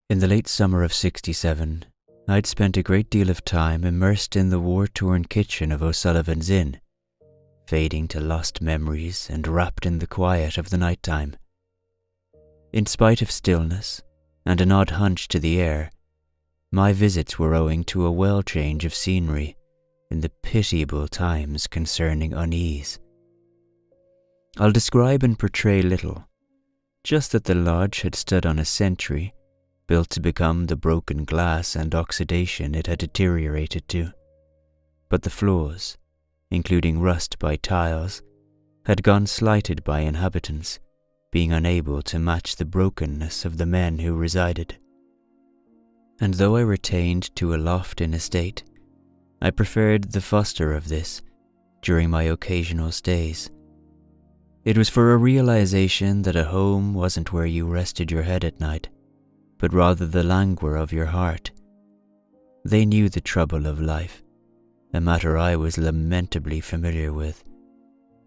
In the late summer of '67, I'd spent a great deal of time immersed in the war-torn kitchen of O'Sullivan's Inn, fading to lost memories and wrapped in the quiet of the night-time. In spite of stillness and an odd hunch to the air, my visits were owing to a well change of scenery in the pitiable times concerning unease. I'll describe and portray little, just that the lodge had stood on a century, built to become the broken glass and oxidation it had deteriorated to. But the floors, including rust by tiles, had gone slighted by inhabitants, being unable to match the brokenness of the men who resided. And though I retained to a loft in estate, I preferred the foster of this during my occasional stays. It was for a realization that a home wasn't where you rested your head at night, but rather the languor of your heart. They knew the trouble of life, a matter I was lamentably familiar with,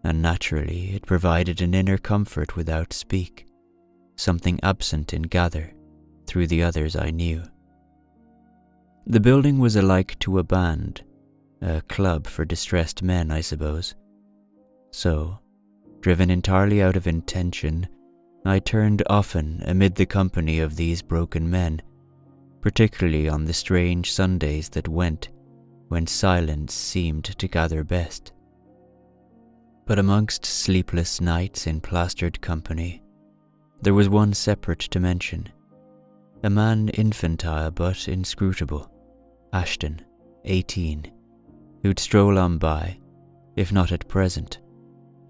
and naturally it provided an inner comfort without speak, something absent in Gather through the others I knew. The building was alike to a band, a club for distressed men, I suppose. So, driven entirely out of intention, I turned often amid the company of these broken men, particularly on the strange Sundays that went when silence seemed to gather best. But amongst sleepless nights in plastered company, there was one separate to mention, a man infantile but inscrutable, Ashton, 18, who'd stroll on by, if not at present,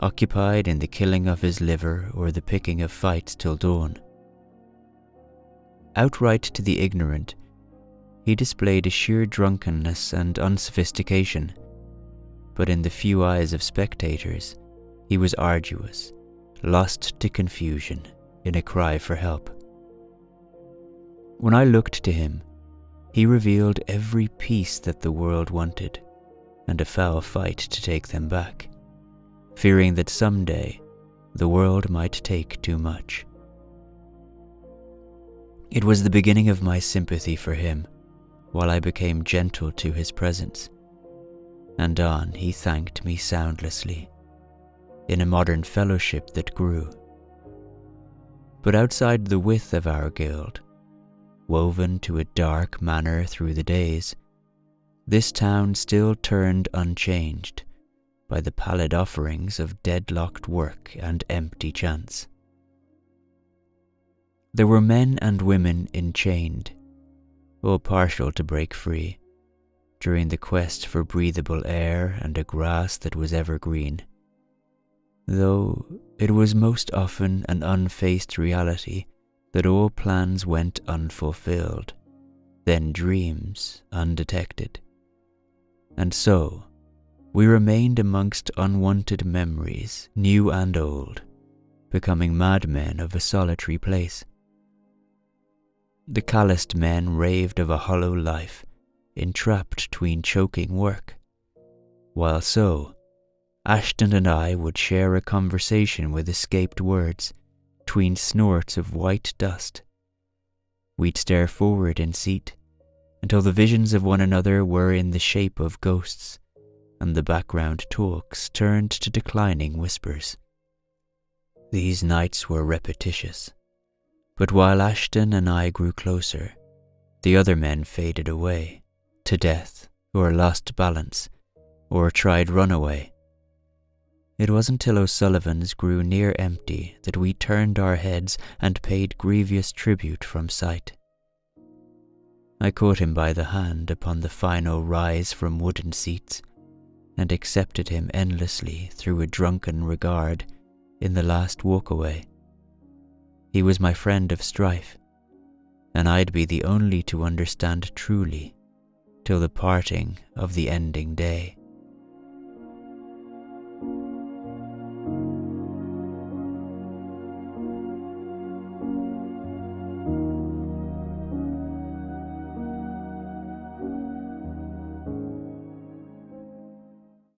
occupied in the killing of his liver or the picking of fights till dawn. Outright to the ignorant, he displayed a sheer drunkenness and unsophistication, but in the few eyes of spectators, he was arduous, lost to confusion in a cry for help. When I looked to him, he revealed every peace that the world wanted, and a foul fight to take them back, fearing that someday the world might take too much. It was the beginning of my sympathy for him, while I became gentle to his presence, and on he thanked me soundlessly, in a modern fellowship that grew. But outside the width of our guild, woven to a dark manner through the days, this town still turned unchanged by the pallid offerings of deadlocked work and empty chance. There were men and women enchained, all partial to break free, during the quest for breathable air and a grass that was evergreen, though it was most often an unfaced reality that all plans went unfulfilled, then dreams undetected. And so, we remained amongst unwanted memories, new and old, becoming madmen of a solitary place. The calloused men raved of a hollow life, entrapped 'tween choking work, while so, Ashton and I would share a conversation with escaped words, 'tween snorts of white dust. We'd stare forward in seat, until the visions of one another were in the shape of ghosts, and the background talks turned to declining whispers. These nights were repetitious, but while Ashton and I grew closer, the other men faded away, to death, or lost balance, or tried runaway. It wasn't till O'Sullivan's grew near empty that we turned our heads and paid grievous tribute from sight. I caught him by the hand upon the final rise from wooden seats, and accepted him endlessly through a drunken regard in the last walk-away. He was my friend of strife, and I'd be the only to understand truly till the parting of the ending day.